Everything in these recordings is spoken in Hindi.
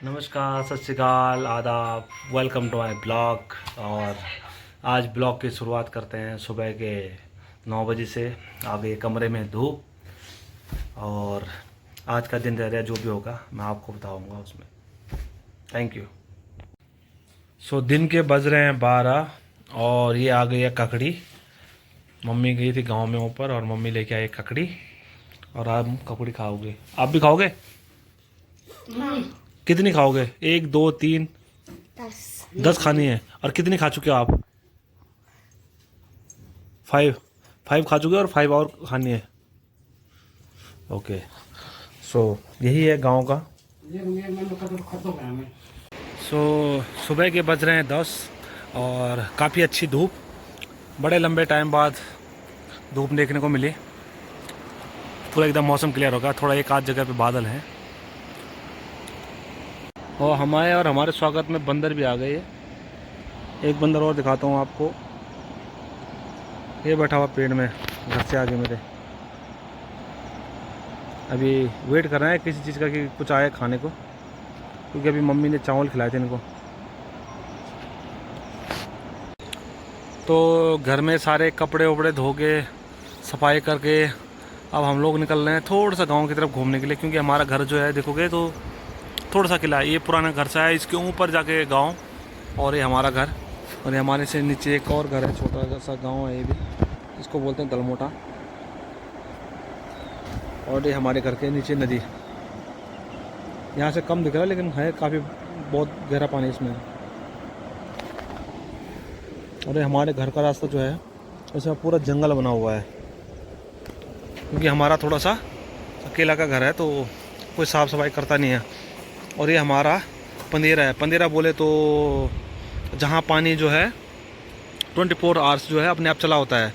नमस्कार, सत श्री अकाल, आदाब, वेलकम टू माई ब्लॉग। और आज ब्लॉग की शुरुआत करते हैं सुबह के 9 बजे से। आ गई कमरे में धूप और आज का दिनचर्या जो भी होगा मैं आपको बताऊंगा उसमें। Thank you. दिन के बज रहे हैं 12 और ये आ गई है ककड़ी। मम्मी गई थी गांव में ऊपर और मम्मी लेके आई ककड़ी और आप ककड़ी खाओगे। आप भी खाओगे? कितनी खाओगे? 1 2 3 10 खानी है। और कितनी खा चुके हो आप? 5 खा चुके हो और 5 और खानी है। ओके, यही है गांव का। सुबह के बज रहे हैं 10 और काफ़ी अच्छी धूप, बड़े लंबे टाइम बाद धूप देखने को मिली। पूरा एकदम मौसम क्लियर होगा, थोड़ा एक आध जगह पे बादल हैं। और हमारे स्वागत में बंदर भी आ गए हैं। एक बंदर और दिखाता हूँ आपको, ये बैठा हुआ पेड़ में घर से आगे मेरे। अभी वेट कर रहे हैं किसी चीज़ का कि कुछ आए खाने को, क्योंकि अभी मम्मी ने चावल खिलाए थे इनको। तो घर में सारे कपड़े वपड़े धो के सफाई करके अब हम लोग निकल रहे हैं थोड़ा सा गांव की तरफ घूमने के लिए, क्योंकि हमारा घर जो है देखोगे तो थोड़ा सा किला है। ये पुराना घर सा है, इसके ऊपर जाके गांव, और ये हमारा घर, और ये हमारे से नीचे एक और घर है, छोटा सा गांव है ये भी, इसको बोलते हैं दलमोटा। और ये हमारे घर के नीचे नदी, यहाँ से कम दिख रहा है लेकिन है काफ़ी, बहुत गहरा पानी इसमें। और ये हमारे घर का रास्ता जो है इसमें पूरा जंगल बना हुआ है, क्योंकि हमारा थोड़ा सा अकेला का घर है तो कोई साफ़ सफाई करता नहीं है। और ये हमारा पंदेरा है। पंदेरा बोले तो जहाँ पानी जो है 24 आवर्स जो है अपने आप चला होता है,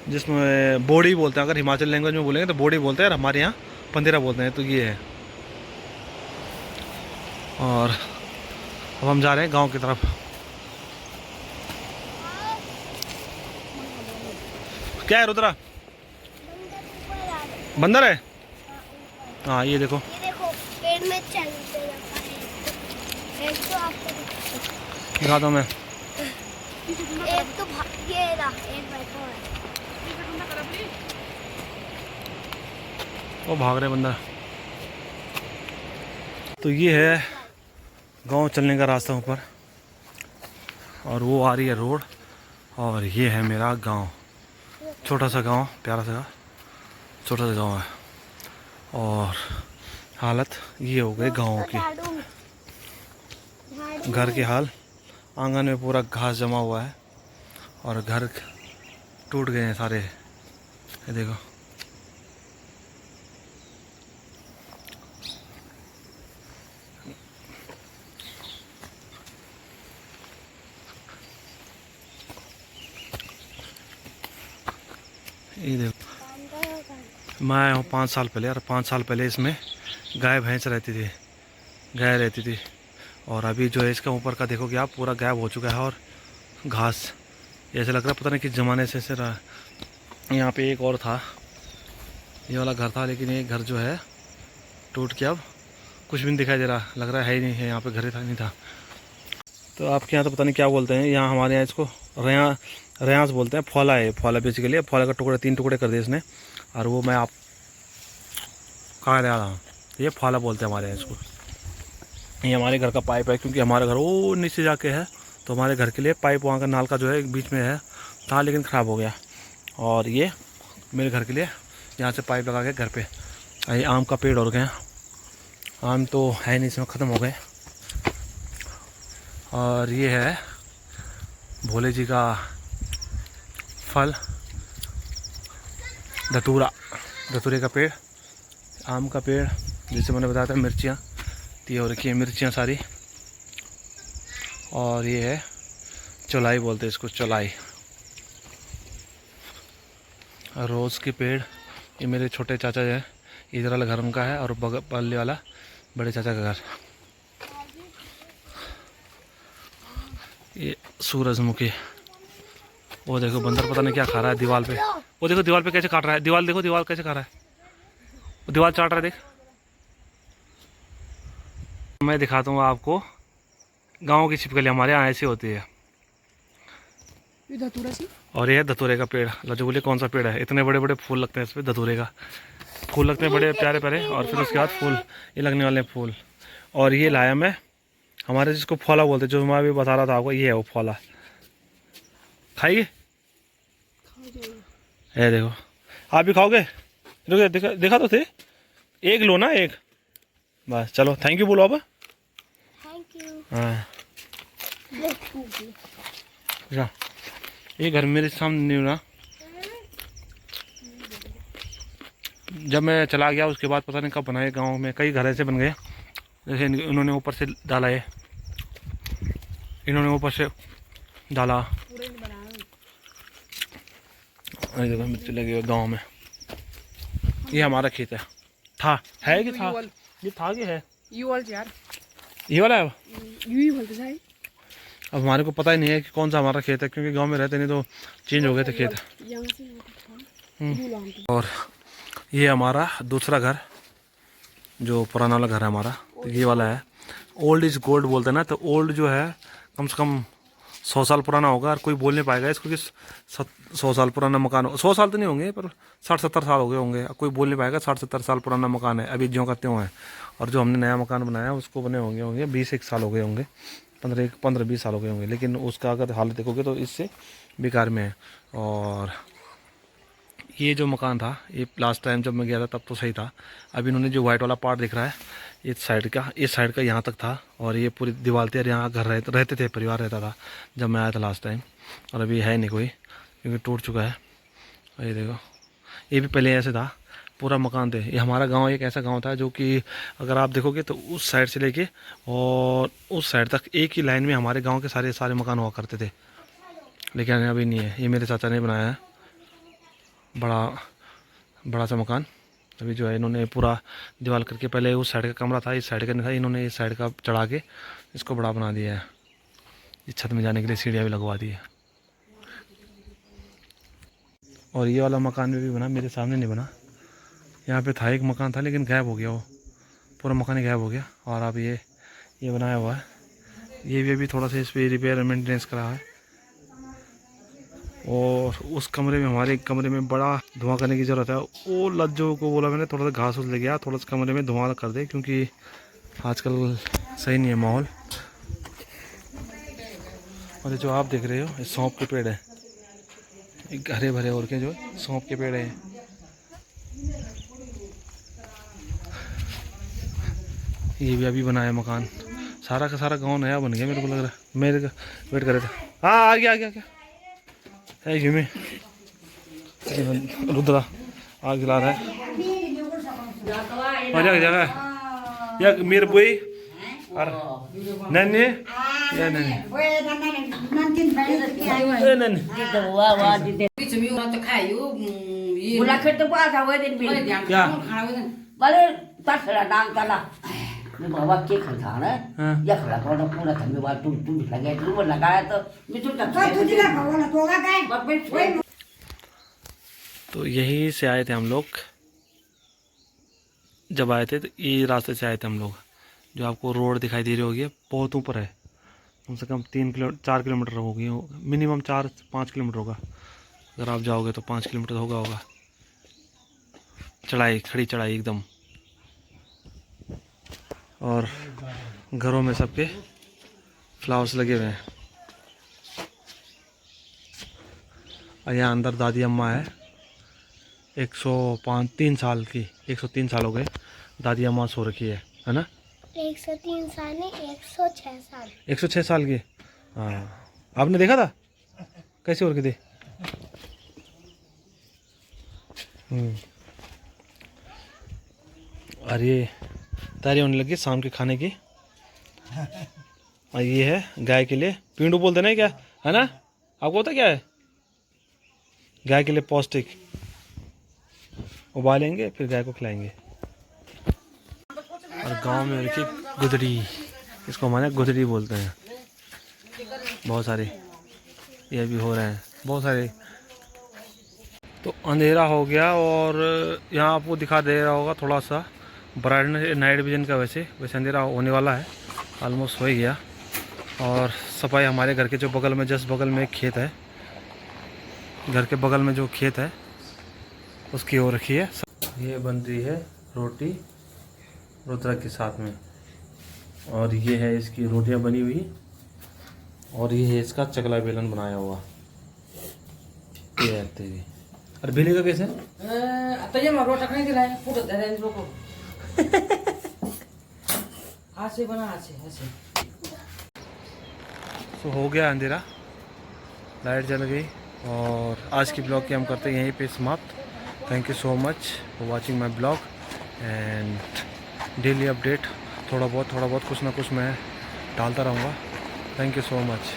जिसमें बोड़ी बोलते हैं। अगर हिमाचल लैंग्वेज में बोलेंगे तो बोड़ी बोलते हैं, और हमारे यहाँ पंदेरा बोलते हैं। तो ये है। और अब हम जा रहे हैं गांव की तरफ। क्या है रुद्रा? बंदर है? हाँ, ये देखो पेड़ में चलते रहता है। एक तो आपको दिखाता हूँ मैं। एक तो ये रहा, एक बैठा है। वो भाग रहे बंदर। तो ये है गांव चलने का रास्ता ऊपर, और वो आ रही है रोड, और ये है मेरा गांव। छोटा सा गांव, प्यारा सा छोटा सा गांव है। और हालत ये हो गई गाँव की। घर के हाल, आंगन में पूरा घास जमा हुआ है और घर टूट गए हैं सारे। ये देखो, ये देखो। मैं आया हूँ 5 साल पहले, और 5 साल पहले इसमें गाय भैंस रहती थी, गाय रहती थी। और अभी जो है इसका ऊपर का देखोगे आप, पूरा गायब हो चुका है। और घास, ऐसे लग रहा है पता नहीं किस ज़माने से ऐसे रहा। यहाँ पे एक और था, ये वाला घर था, लेकिन ये घर जो है टूट के अब कुछ भी नहीं दिखाई दे रहा। लग रहा है ही नहीं है, यहाँ पे घर ही था नहीं था। तो आपके यहाँ तो पता नहीं क्या बोलते हैं, यहाँ हमारे यहाँ इसको रेयांस बोलते हैं। फौला है, फौला बेसिकली। फौला का टुकड़े 3 टुकड़े कर दिए इसने, और वो मैं आप कहाँ रहा हूँ, ये फौला बोलते हैं हमारे यहाँ इसको। ये हमारे घर का पाइप है, क्योंकि हमारा घर वो नीचे जाके है, तो हमारे घर के लिए पाइप वहाँ का नाल का जो है बीच में है था, लेकिन ख़राब हो गया। और ये मेरे घर के लिए यहाँ से पाइप लगा के घर पे। ये आम का पेड़ और गए, आम तो है नहीं इसमें, ख़त्म हो गए। और ये है भोले जी का फल, धतूरे का पेड़, आम का पेड़, जैसे मैंने बताया था। मिर्चियाँ ये हो रखी है, मिर्चियाँ सारी। और ये है चौलाई बोलते हैं इसको, चौलाई। रोज़ के पेड़, ये मेरे छोटे चाचा है, इधर वाला घर उनका है, और बगल वाला बड़े चाचा का घर। ये सूरजमुखी। वो देखो बंदर पता नहीं क्या खा रहा है दीवार पे। वो देखो दीवार पे कैसे काट रहा है, दीवार देखो, दीवार कैसे खा रहा है, वो दीवार चाट रहा है, देख। मैं दिखाता हूँ आपको गाँव की छिपकली हमारे यहाँ ऐसी होती है। और ये है धतूरे का पेड़। लजगुली कौन सा पेड़ है, इतने बड़े बड़े फूल लगते हैं इस पर, धतूरे का फूल लगते हैं बड़े प्यारे प्यारे। और फिर उसके बाद फूल ये लगने वाले फूल। और ये लाया मैं हमारे जिसको फौला बोलते हैं, जो मैं अभी बता रहा था आपको, ये है वो फौला। खाइए, ये देखो, आप भी खाओगे? देखा तो थे, एक लो ना, एक बस। चलो थैंक यू बोलो अब। Thank you. हाँ ये घर मेरे सामने नहीं ना, जब मैं चला गया उसके बाद पता नहीं कब बनाए। गांव में कई घर ऐसे बन गए, जैसे इन्होंने ऊपर से डाला है, इन्होंने ऊपर से डाला। देखो मिर्ची लगी हुई गाँव में। ये हमारा खेत है कि था, ये था कि है ये वाला है। अब हमारे को पता ही नहीं है कि कौन सा हमारा खेत है, क्योंकि गांव में रहते नहीं तो चेंज हो गए थे खेत। और ये हमारा दूसरा घर, जो पुराना वाला घर है हमारा, तो ये वाला है। ओल्ड इज गोल्ड बोलते हैं ना, तो ओल्ड जो है कम से कम 100 साल पुराना होगा। और कोई बोल नहीं पाएगा इसको कि 100 साल पुराना मकान हो। 100 साल तो नहीं होंगे, पर 60-70 साल हो गए होंगे। कोई बोल नहीं पाएगा 60-70 साल पुराना मकान है, अभी ज्यों करते हुए हैं। और जो हमने नया मकान बनाया उसको बने होंगे 20-1 साल हो गए होंगे, 15-20 साल हो गए होंगे। लेकिन उसका अगर हालत देखोगे तो इससे बेकार में है। और ये जो मकान था, ये लास्ट टाइम जब मैं गया था तब तो सही था। अब इन्होंने जो वाइट वाला पार्ट दिख रहा है, इस साइड का यहाँ तक था। और ये पूरी दीवार थी, और यहाँ घर रहते थे, परिवार रहता था जब मैं आया था लास्ट टाइम। और अभी है नहीं कोई, क्योंकि टूट चुका है। और ये देखो, ये भी पहले ऐसे था, पूरा मकान थे। ये हमारा गांव एक ऐसा गांव था जो कि अगर आप देखोगे तो उस साइड से लेके और उस साइड तक एक ही लाइन में हमारे गांव के सारे मकान हुआ करते थे। लेकिन अभी नहीं है। ये मेरे चाचा ने बनाया है बड़ा सा मकान। अभी जो है इन्होंने पूरा दीवार करके, पहले उस साइड का कमरा था, इस साइड का नहीं था, इन्होंने इस साइड का चढ़ा के इसको बड़ा बना दिया है। इस छत में जाने के लिए सीढ़ियाँ भी लगवा दी है। और ये वाला मकान भी बना, मेरे सामने नहीं बना। यहाँ पे था एक मकान था, लेकिन गायब हो गया, वो पूरा मकान ही गायब हो गया। और अब ये बनाया हुआ है। ये भी अभी थोड़ा सा इस पर रिपेयर और मेंटेनेंस करा है। और उस कमरे में, हमारे कमरे में बड़ा धुआं करने की ज़रूरत है। वो लज्जो को बोला मैंने, थोड़ा सा घास ले गया, थोड़ा सा कमरे में धुआं कर दे, क्योंकि आजकल सही नहीं है माहौल। और जो आप देख रहे हो, ये सौंफ के पेड़ है, हरे भरे और के जो सौंफ के पेड़ हैं। ये भी अभी बनाया मकान। सारा का सारा गाँव नया बन गया, मेरे को लग रहा है। मेरे का वेट कर रहे थे। हाँ आ गया है घी में रुद्रा आग जला रहा है। जगह या मेरे बुई और नन्हे या नन्हे बाबा के खा ना या खड़ा पूरा पूरा धम्मे बात तुम लगाया तुम लगाया तो मिठू का तुझे ना भगवान तो का काय। तो यहीं से आए थे हम लोग, जब आए थे तो ये रास्ते से आए थे हम लोग। जो आपको रोड दिखाई दे रही होगी बहुत ऊपर है, कम से कम 4 किलोमीटर होगी, मिनिमम 4-5 किलोमीटर होगा। अगर आप जाओगे तो 5 किलोमीटर होगा। चढ़ाई, खड़ी चढ़ाई एकदम। और घरों में सबके फ्लावर्स लगे हुए हैं। और यहाँ अंदर दादी अम्मा है, 103 साल की, 103 साल हो गए दादी अम्मा सो रखी है ना। 103 साल नहीं, 106 साल। 106 साल की। हाँ, आपने देखा था कैसे हो रखी थी? और ये तैयारी होने लगी शाम के खाने की। और ये है गाय के लिए पींडू बोलते ना, क्या है ना, आपको पता क्या है? गाय के लिए पौष्टिक, उबालेंगे फिर गाय को खिलाएंगे। और गांव में रखी गुदड़ी, इसको हमारे गुदड़ी बोलते हैं। बहुत सारे ये भी हो रहे हैं, बहुत सारे। तो अंधेरा हो गया और यहाँ आपको दिखा दे रहा होगा थोड़ा सा ब्राइट नाइट विजन का वैसे अंधेरा होने वाला है, ऑलमोस्ट हो ही गया। और सफाई हमारे घर के जो बगल में, जस्ट बगल में एक खेत है, घर के बगल में जो खेत है उसकी हो रखी है। ये बन रही है रोटी रुद्रा के साथ में, और ये है इसकी रोटियां बनी हुई, और ये है इसका चकला बेलन बनाया हुआ। ये है तेरी। और बेले का कैसे? ये मैं रोटा नहीं दिलाए फुट दे रहे लोगों ऐसे बना ऐसे। तो हो गया अंधेरा, लाइट जल गई, और आज की ब्लॉग की हम करते हैं यहीं पे समाप्त। Thank you so much for watching my blog and daily update थोड़ा बहुत कुछ ना कुछ मैं डालता रहूँगा। Thank you so much.